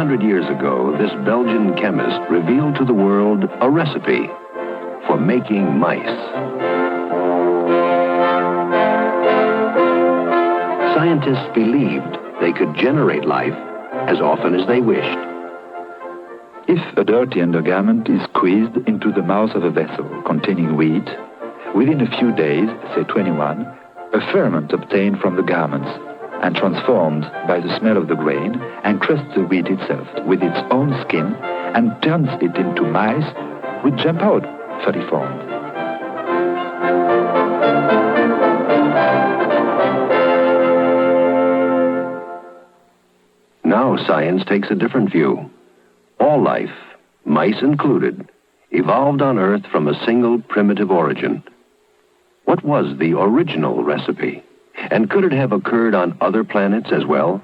300 years ago, this Belgian chemist revealed to the world a recipe for making mice. Scientists believed they could generate life as often as they wished. If a dirty undergarment is squeezed into the mouth of a vessel containing wheat, within a few days, say 21, a ferment obtained from the garments and transformed by the smell of the grain encrusts the wheat itself with its own skin and turns it into mice which jump out fully formed. Now science takes a different view. All life, mice included, evolved on Earth from a single primitive origin. What was the original recipe? And could it have occurred on other planets as well?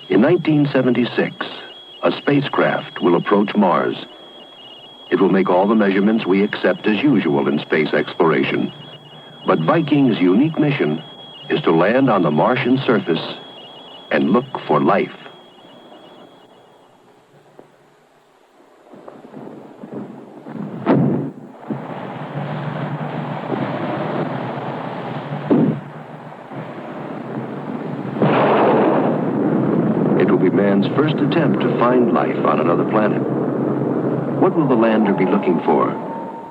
In 1976, a spacecraft will approach Mars. It will make all the measurements we accept as usual in space exploration. But Viking's unique mission is to land on the Martian surface and look for life. It will be man's first attempt to find life on another planet. What will the lander be looking for?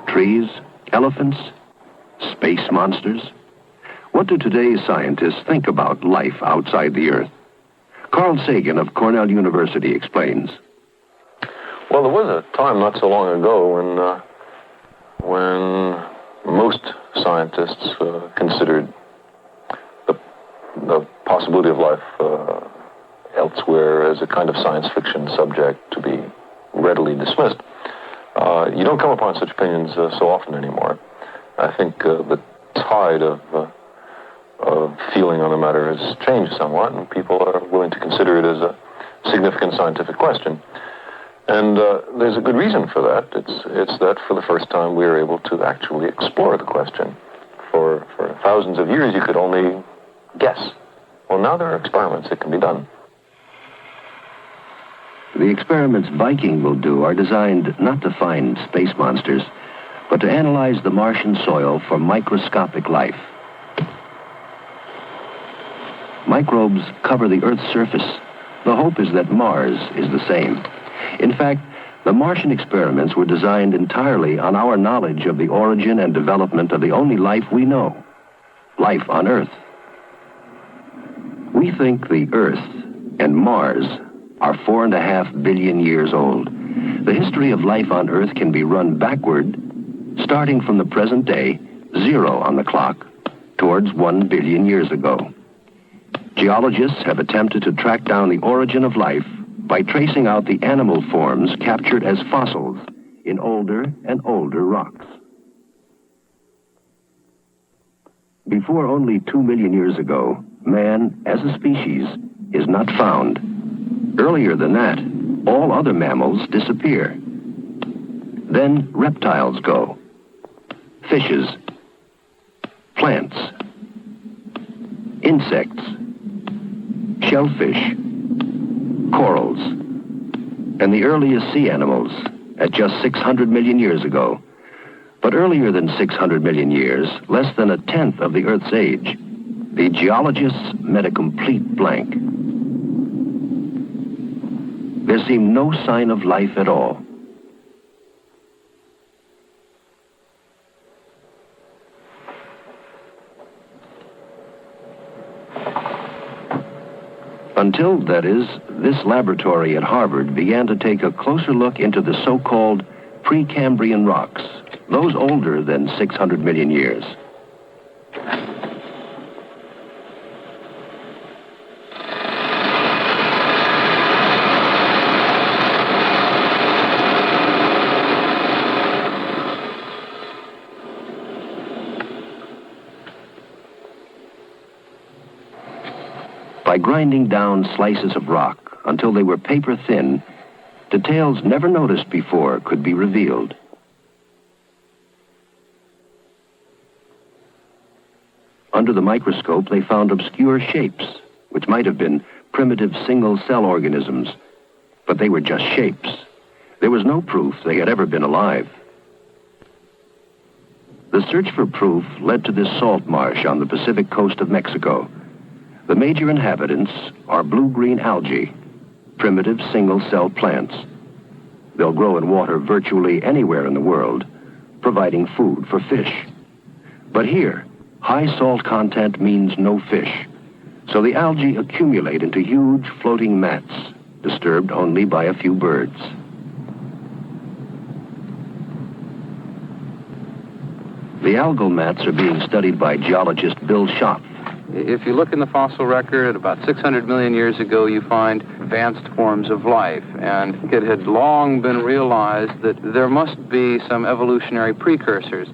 Trees? Elephants? Space monsters? What do today's scientists think about life outside the Earth? Carl Sagan of Cornell University explains. Well, there was a time not so long ago when most scientists considered the possibility of life elsewhere as a kind of science fiction subject to be readily dismissed. You don't come upon such opinions so often anymore. I think the tide of feeling on the matter has changed somewhat, and people are willing to consider it as a significant scientific question. And there's a good reason for that. It's that for the first time we are able to actually explore the question. For thousands of years you could only guess. Well, now there are experiments that can be done. The experiments Viking will do are designed not to find space monsters, but to analyze the Martian soil for microscopic life. Microbes cover the Earth's surface. The hope is that Mars is the same. In fact, the Martian experiments were designed entirely on our knowledge of the origin and development of the only life we know, life on Earth. We think the Earth and Mars are 4.5 billion years old. The history of life on Earth can be run backward, starting from the present day, 0 on the clock, towards 1 billion years ago. Geologists have attempted to track down the origin of life by tracing out the animal forms captured as fossils in older and older rocks. Before only 2 million years ago, man, as a species, is not found. Earlier than that, all other mammals disappear. Then reptiles go, fishes, plants, insects, shellfish, corals, and the earliest sea animals at just 600 million years ago. But earlier than 600 million years, less than 1/10 of the Earth's age, the geologists met a complete blank. There seemed no sign of life at all. Until, that is, this laboratory at Harvard began to take a closer look into the so-called Precambrian rocks, those older than 600 million years. By grinding down slices of rock until they were paper thin, Details never noticed before could be revealed. Under the microscope, they found obscure shapes, which might have been primitive single-cell organisms, but they were just shapes. There was no proof they had ever been alive. The search for proof led to this salt marsh on the Pacific coast of Mexico. The major inhabitants are blue-green algae, primitive single-cell plants. They'll grow in water virtually anywhere in the world, providing food for fish. But here, high salt content means no fish, so the algae accumulate into huge floating mats, disturbed only by a few birds. The algal mats are being studied by geologist Bill Schopf. If you look in the fossil record, about 600 million years ago, you find advanced forms of life, and it had long been realized that there must be some evolutionary precursors.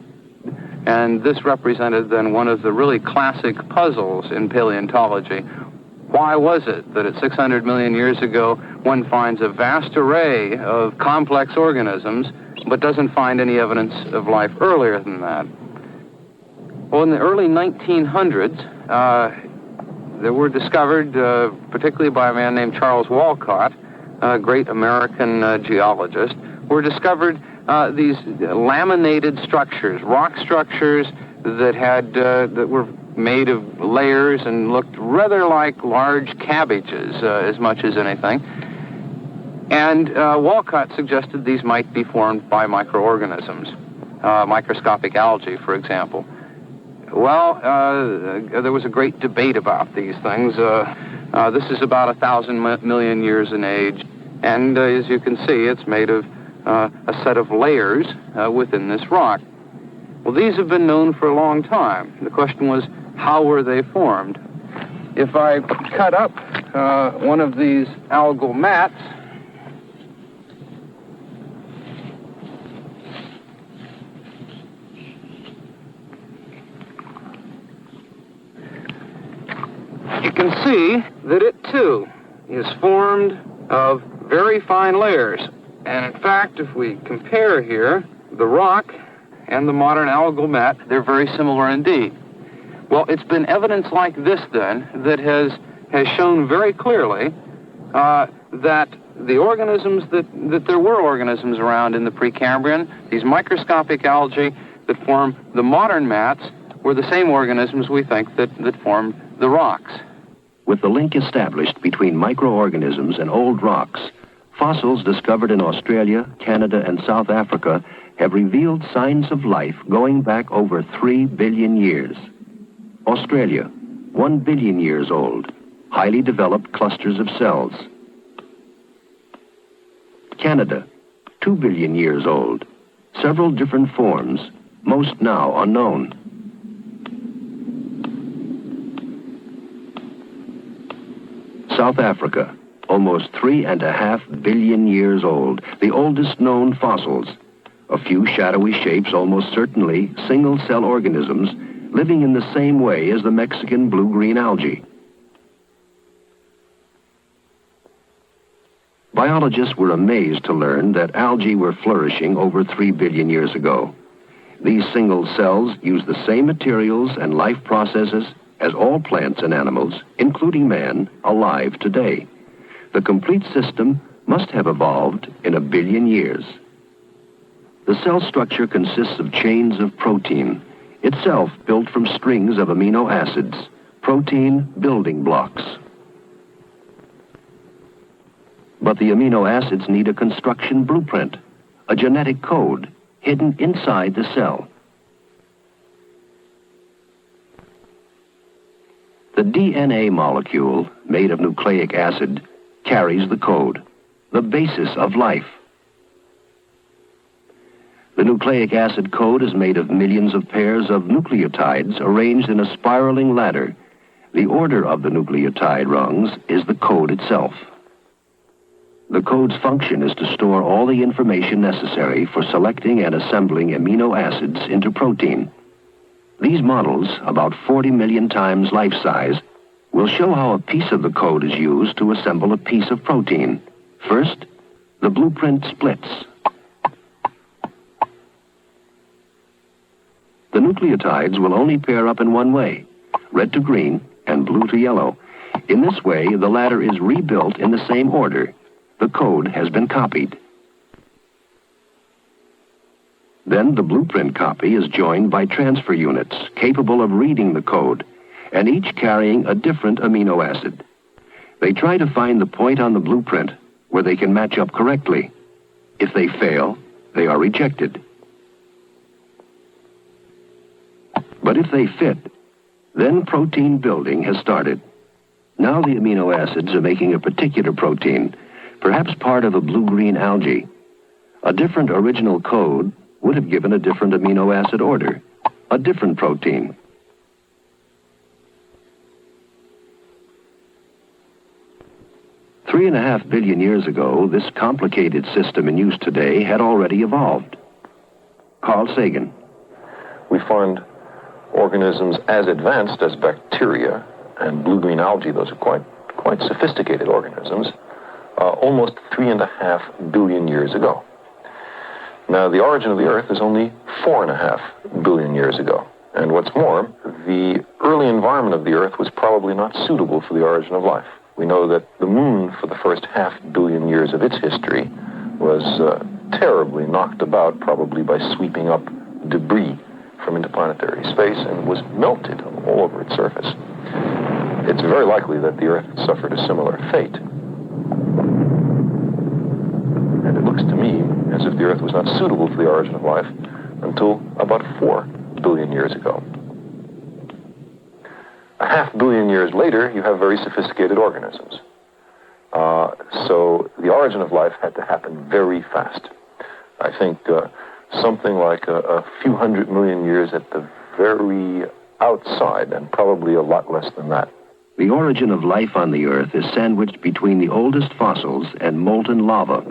And this represented then one of the really classic puzzles in paleontology. Why was it that at 600 million years ago, one finds a vast array of complex organisms, but doesn't find any evidence of life earlier than that? Well, in the early 1900s, there were discovered, particularly by a man named Charles Walcott, a great American geologist, were discovered these laminated structures, rock structures that were made of layers and looked rather like large cabbages as much as anything. And Walcott suggested these might be formed by microorganisms, microscopic algae, for example. Well, there was a great debate about these things. This is about 1,000 million years in age, and as you can see, it's made of a set of layers within this rock. Well, these have been known for a long time. The question was, how were they formed? If I cut up one of these algal mats, you can see that it, too, is formed of very fine layers. And in fact, if we compare here the rock and the modern algal mat, they're very similar indeed. Well, it's been evidence like this, then, that has shown very clearly that the organisms, that there were organisms around in the Precambrian, these microscopic algae that form the modern mats, were the same organisms, we think, that formed the rocks. With the link established between microorganisms and old rocks, fossils discovered in Australia, Canada, and South Africa have revealed signs of life going back over 3 billion years. Australia, 1 billion years old, highly developed clusters of cells. Canada, 2 billion years old, several different forms, most now unknown. South Africa, almost 3.5 billion years old, the oldest known fossils. A few shadowy shapes, almost certainly single-cell organisms, living in the same way as the Mexican blue-green algae. Biologists were amazed to learn that algae were flourishing over 3 billion years ago. These single cells use the same materials and life processes as all plants and animals, including man, alive today. The complete system must have evolved in 1 billion years. The cell structure consists of chains of protein, itself built from strings of amino acids, protein building blocks. But the amino acids need a construction blueprint, a genetic code hidden inside the cell. The DNA molecule, made of nucleic acid, carries the code, the basis of life. The nucleic acid code is made of millions of pairs of nucleotides arranged in a spiraling ladder. The order of the nucleotide rungs is the code itself. The code's function is to store all the information necessary for selecting and assembling amino acids into protein. These models, about 40 million times life size, will show how a piece of the code is used to assemble a piece of protein. First, the blueprint splits. The nucleotides will only pair up in one way, red to green and blue to yellow. In this way, the latter is rebuilt in the same order. The code has been copied. Then the blueprint copy is joined by transfer units capable of reading the code, and each carrying a different amino acid. They try to find the point on the blueprint where they can match up correctly. If they fail, they are rejected. But if they fit, then protein building has started. Now the amino acids are making a particular protein, perhaps part of a blue-green algae. A different original code would have given a different amino acid order, a different protein. Three and a half billion years ago, this complicated system in use today had already evolved. Carl Sagan. We find organisms as advanced as bacteria and blue-green algae. Those are quite sophisticated organisms, almost 3.5 billion years ago. Now, the origin of the Earth is only 4.5 billion years ago. And what's more, the early environment of the Earth was probably not suitable for the origin of life. We know that the Moon, for the first 500 million years of its history, was terribly knocked about, probably by sweeping up debris from interplanetary space, and was melted all over its surface. It's very likely that the Earth suffered a similar fate. And it looks to me as if the Earth was not suitable for the origin of life until about 4 billion years ago. 500 million years later, you have very sophisticated organisms. So the origin of life had to happen very fast. I think something like a few 100 million years at the very outside, and probably a lot less than that. The origin of life on the Earth is sandwiched between the oldest fossils and molten lava.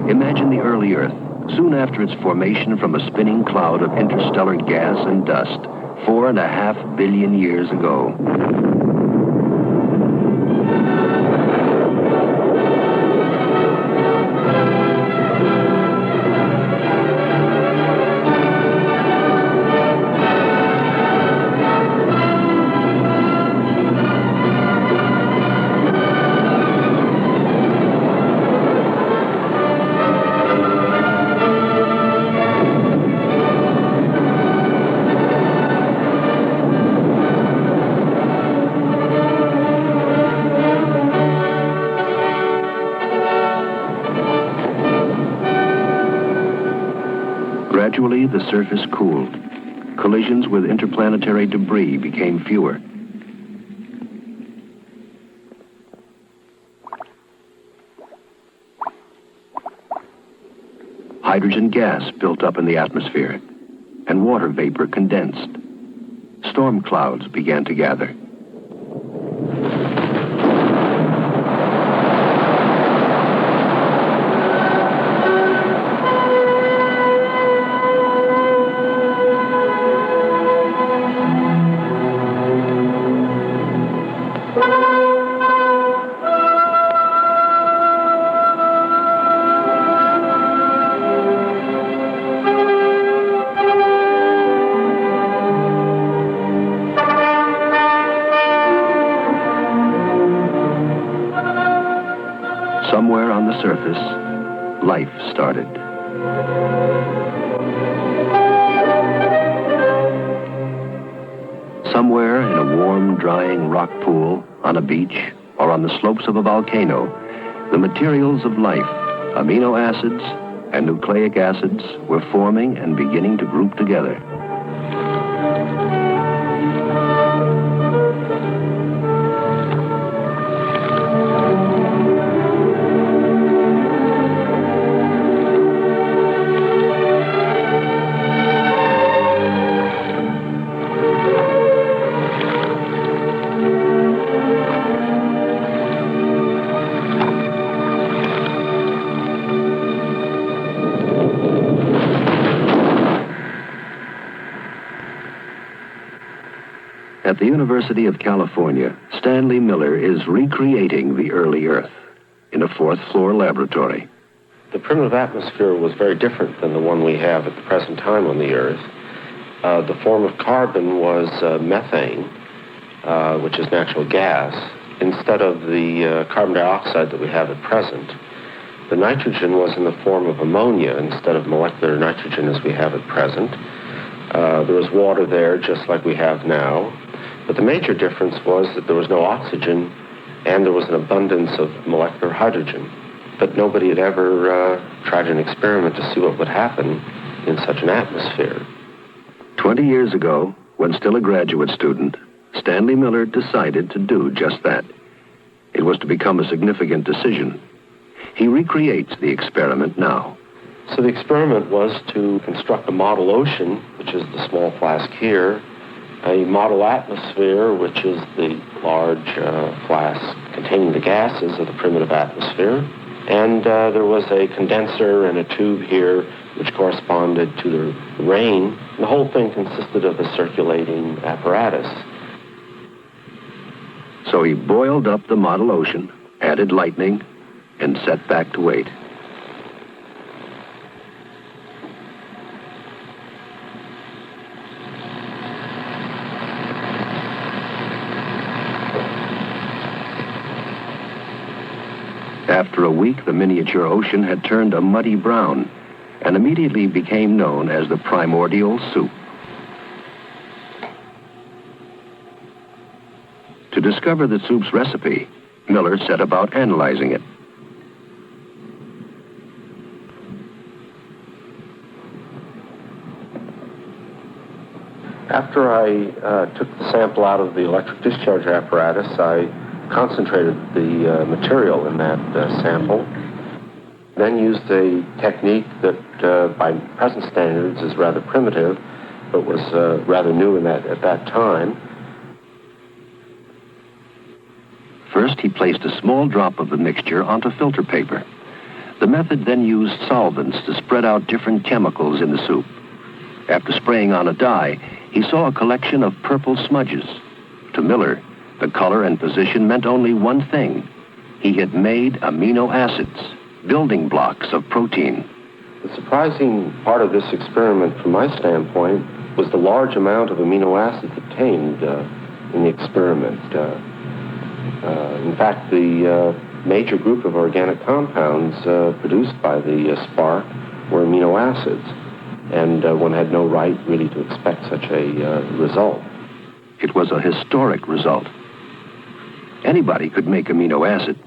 Imagine the early Earth, soon after its formation from a spinning cloud of interstellar gas and dust, 4.5 billion years ago. Gradually, the surface cooled. Collisions with interplanetary debris became fewer. Hydrogen gas built up in the atmosphere, and water vapor condensed. Storm clouds began to gather. Somewhere on the surface, life started. Somewhere in a warm, drying rock pool, on a beach, or on the slopes of a volcano, the materials of life, amino acids and nucleic acids, were forming and beginning to group together. At the University of California, Stanley Miller is recreating the early Earth in a fourth-floor laboratory. The primitive atmosphere was very different than the one we have at the present time on the Earth. The form of carbon was methane, which is natural gas, instead of the carbon dioxide that we have at present. The nitrogen was in the form of ammonia instead of molecular nitrogen as we have at present. There was water there just like we have now. But the major difference was that there was no oxygen and there was an abundance of molecular hydrogen. But nobody had ever tried an experiment to see what would happen in such an atmosphere. 20 years ago, when still a graduate student, Stanley Miller decided to do just that. It was to become a significant decision. He recreates the experiment now. So the experiment was to construct a model ocean, which is the small flask here, a model atmosphere, which is the large flask containing the gases of the primitive atmosphere, and there was a condenser and a tube here which corresponded to the rain. And the whole thing consisted of a circulating apparatus. So he boiled up the model ocean, added lightning, and set back to wait. After a week, the miniature ocean had turned a muddy brown and immediately became known as the primordial soup. To discover the soup's recipe, Miller set about analyzing it. After I took the sample out of the electric discharge apparatus, I concentrated the material in that sample, then used a technique that by present standards is rather primitive, but was rather new at that time. First, he placed a small drop of the mixture onto filter paper. The method then used solvents to spread out different chemicals in the soup. After spraying on a dye, he saw a collection of purple smudges. To Miller, the color and position meant only one thing. He had made amino acids, building blocks of protein. The surprising part of this experiment, from my standpoint, was the large amount of amino acids obtained in the experiment. In fact, the major group of organic compounds produced by the spark were amino acids, and one had no right really to expect such a result. It was a historic result. Anybody could make amino acids,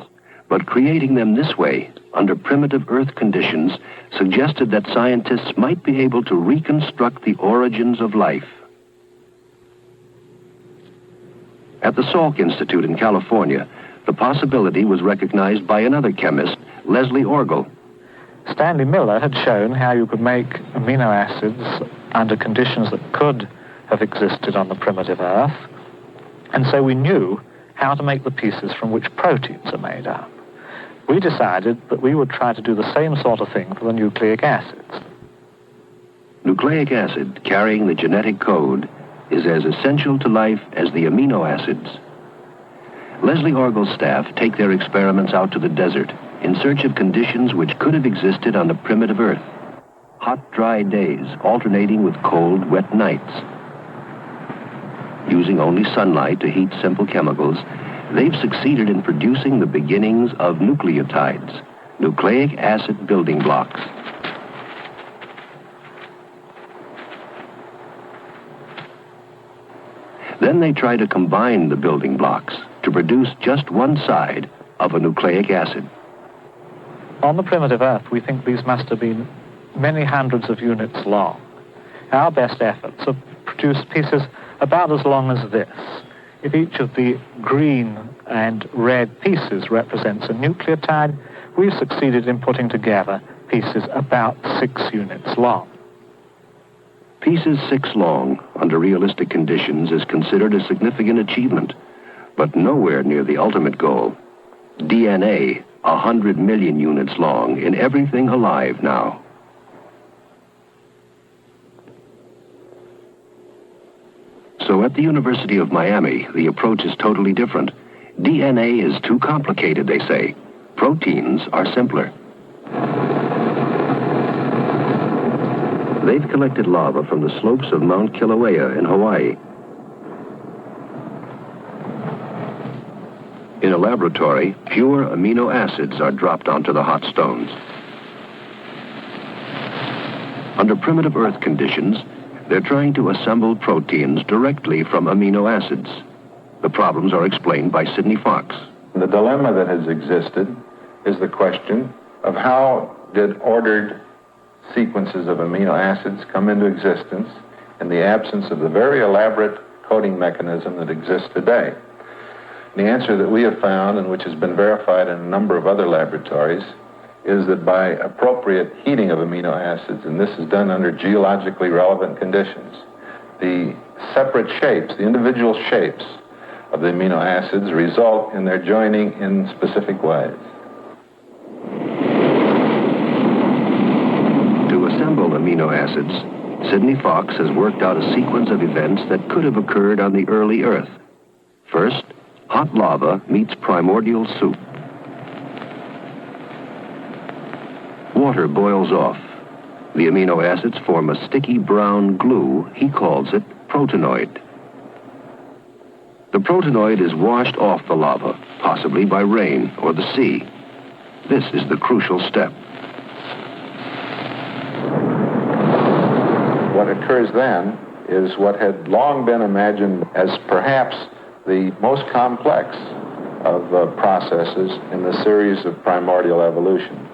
but creating them this way, under primitive Earth conditions, suggested that scientists might be able to reconstruct the origins of life. At the Salk Institute in California, the possibility was recognized by another chemist, Leslie Orgel. Stanley Miller had shown how you could make amino acids under conditions that could have existed on the primitive Earth, and so we knew how to make the pieces from which proteins are made up. We decided that we would try to do the same sort of thing for the nucleic acids. Nucleic acid, carrying the genetic code, is as essential to life as the amino acids. Leslie Orgel's staff take their experiments out to the desert in search of conditions which could have existed on the primitive Earth. Hot, dry days alternating with cold, wet nights. Using only sunlight to heat simple chemicals, they've succeeded in producing the beginnings of nucleotides, nucleic acid building blocks. Then they try to combine the building blocks to produce just one side of a nucleic acid. On the primitive Earth, we think these must have been many hundreds of units long. Our best efforts have produced pieces about as long as this. If each of the green and red pieces represents a nucleotide, we've succeeded in putting together pieces about 6 units long. Pieces 6 long, under realistic conditions, is considered a significant achievement, but nowhere near the ultimate goal. DNA, 100 million units long in everything alive now. So at the University of Miami, the approach is totally different. DNA is too complicated, they say. Proteins are simpler. They've collected lava from the slopes of Mount Kilauea in Hawaii. In a laboratory, pure amino acids are dropped onto the hot stones. Under primitive Earth conditions, they're trying to assemble proteins directly from amino acids. The problems are explained by Sidney Fox. The dilemma that has existed is the question of how did ordered sequences of amino acids come into existence in the absence of the very elaborate coding mechanism that exists today. The answer that we have found, and which has been verified in a number of other laboratories, is that by appropriate heating of amino acids, and this is done under geologically relevant conditions, the separate shapes, the individual shapes of the amino acids result in their joining in specific ways. To assemble amino acids, Sidney Fox has worked out a sequence of events that could have occurred on the early Earth. First, hot lava meets primordial soup. Water boils off. The amino acids form a sticky brown glue. He calls it protenoid. The protenoid is washed off the lava, possibly by rain or the sea. This is the crucial step. What occurs then is what had long been imagined as perhaps the most complex of processes in the series of primordial evolution.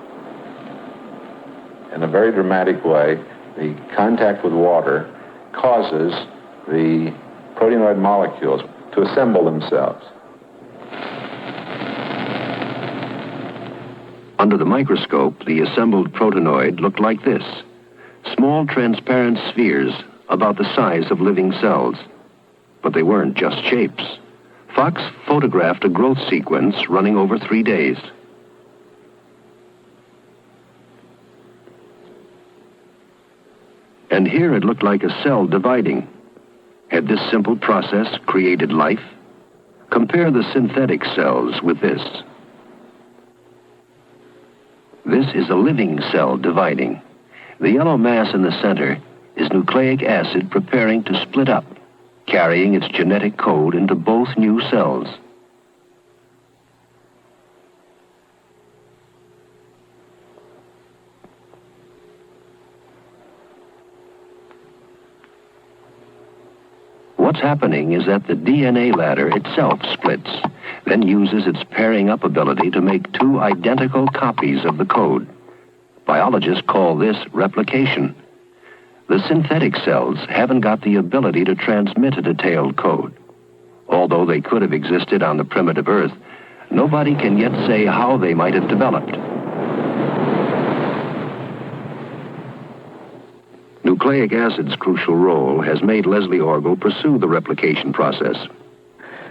In a very dramatic way, the contact with water causes the protenoid molecules to assemble themselves. Under the microscope, the assembled protenoid looked like this. Small transparent spheres about the size of living cells. But they weren't just shapes. Fox photographed a growth sequence running over 3 days. And here it looked like a cell dividing. Had this simple process created life? Compare the synthetic cells with this. This is a living cell dividing. The yellow mass in the center is nucleic acid preparing to split up, carrying its genetic code into both new cells. What's happening is that the DNA ladder itself splits, then uses its pairing up ability to make two identical copies of the code. Biologists call this replication. The synthetic cells haven't got the ability to transmit a detailed code. Although they could have existed on the primitive Earth, nobody can yet say how they might have developed. Nucleic acid's crucial role has made Leslie Orgel pursue the replication process.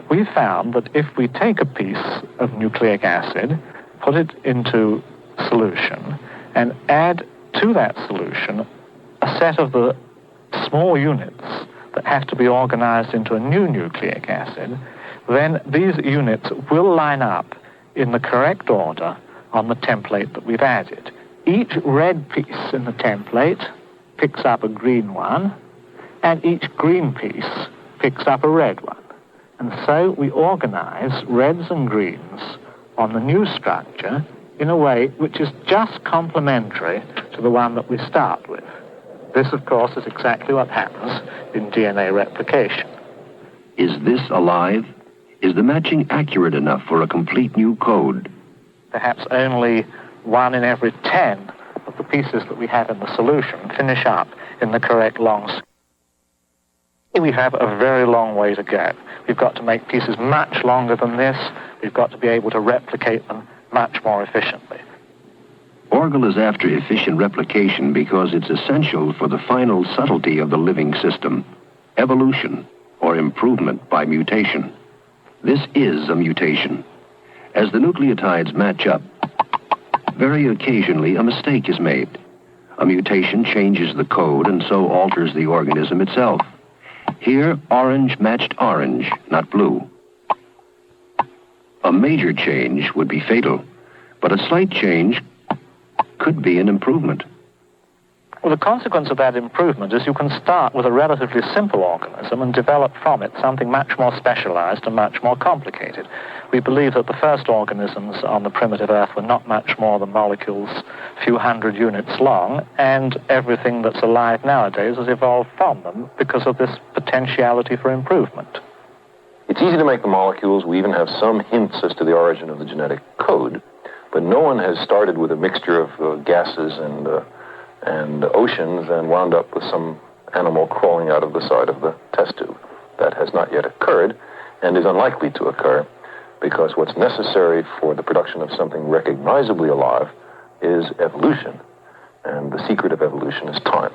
We found that if we take a piece of nucleic acid, put it into solution, and add to that solution a set of the small units that have to be organized into a new nucleic acid, then these units will line up in the correct order on the template that we've added. Each red piece in the template picks up a green one, and each green piece picks up a red one. And so we organize reds and greens on the new structure in a way which is just complementary to the one that we start with. This, of course, is exactly what happens in DNA replication. Is this alive? Is the matching accurate enough for a complete new code? Perhaps only 1 in every 10 of the pieces that we have in the solution finish up in the correct long scheme. We have a very long way to go. We've got to make pieces much longer than this. We've got to be able to replicate them much more efficiently. Orgel is after efficient replication because it's essential for the final subtlety of the living system, evolution, or improvement by mutation. This is a mutation. As the nucleotides match up, very occasionally a mistake is made. A mutation changes the code and so alters the organism itself. Here, orange matched orange, not blue. A major change would be fatal, but a slight change could be an improvement. Well, the consequence of that improvement is you can start with a relatively simple organism and develop from it something much more specialized and much more complicated. We believe that the first organisms on the primitive Earth were not much more than molecules a few hundred units long, and everything that's alive nowadays has evolved from them because of this potentiality for improvement. It's easy to make the molecules. We even have some hints as to the origin of the genetic code, but no one has started with a mixture of gases and oceans and wound up with some animal crawling out of the side of the test tube. That has not yet occurred and is unlikely to occur, because what's necessary for the production of something recognizably alive is evolution, and the secret of evolution is time.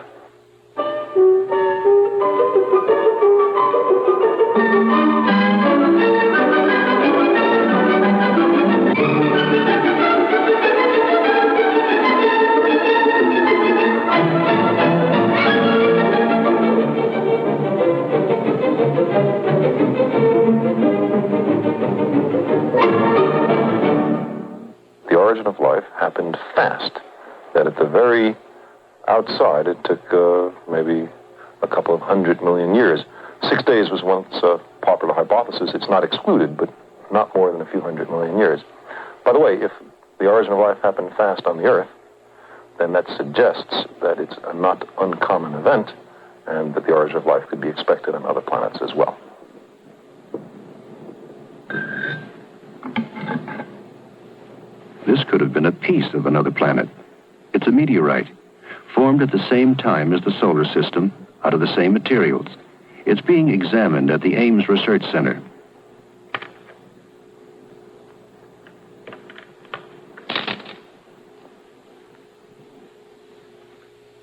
The origin of life happened fast, that at the very outside it took maybe a couple of 100 million years. 6 days was once a popular hypothesis. It's not excluded, but not more than a few 100 million years. By the way, if the origin of life happened fast on the Earth, then that suggests that it's a not uncommon event and that the origin of life could be expected on other planets as well. This could have been a piece of another planet. It's a meteorite, formed at the same time as the solar system, out of the same materials. It's being examined at the Ames Research Center.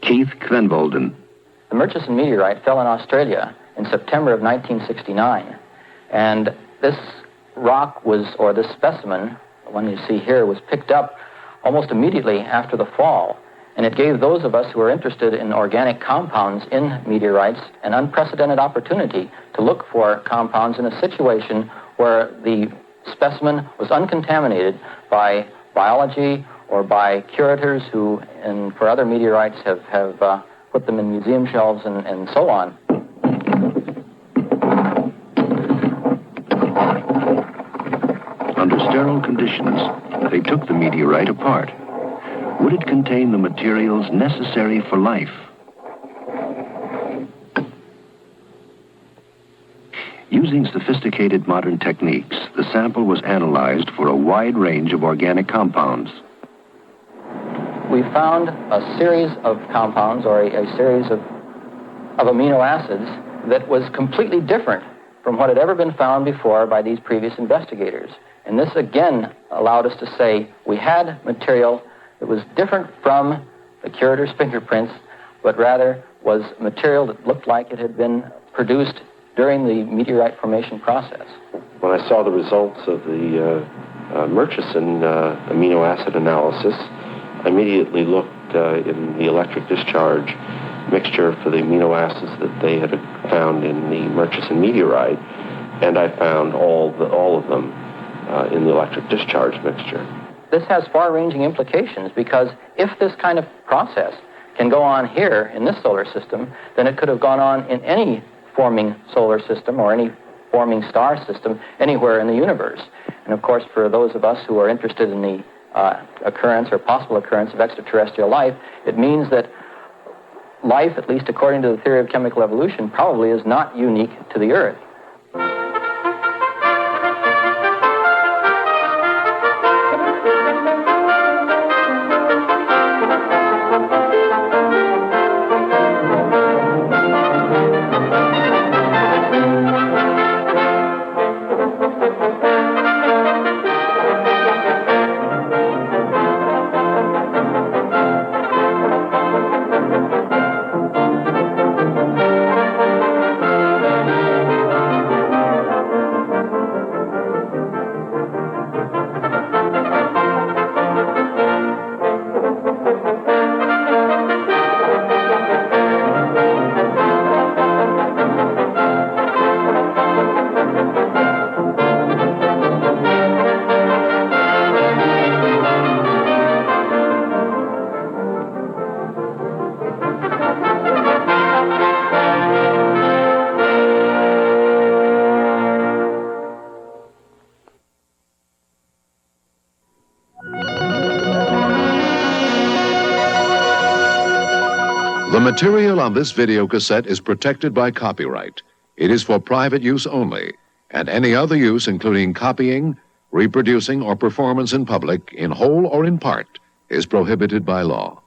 Keith Kvenvolden. The Murchison meteorite fell in Australia in September of 1969, and this rock or this specimen, the one you see here, was picked up almost immediately after the fall, and it gave those of us who are interested in organic compounds in meteorites an unprecedented opportunity to look for compounds in a situation where the specimen was uncontaminated by biology or by curators who, and for other meteorites, have put them in museum shelves and so on. Under sterile conditions, they took the meteorite apart. Would it contain the materials necessary for life? Using sophisticated modern techniques, the sample was analyzed for a wide range of organic compounds. We found a series of compounds, or a series of amino acids, that was completely different from what had ever been found before by these previous investigators. And this again allowed us to say we had material that was different from the curator's fingerprints, but rather was material that looked like it had been produced during the meteorite formation process. When I saw the results of the Murchison amino acid analysis, I immediately looked in the electric discharge mixture for the amino acids that they had found in the Murchison meteorite, and I found all of them in the electric discharge mixture. This has far-ranging implications, because if this kind of process can go on here in this solar system, then it could have gone on in any forming solar system or any forming star system anywhere in the universe. And of course, for those of us who are interested in the occurrence or possible occurrence of extraterrestrial life, it means that life, at least according to the theory of chemical evolution, probably is not unique to the Earth. material on this videocassette is protected by copyright. It is for private use only, and any other use, including copying, reproducing, or performance in public, in whole or in part, is prohibited by law.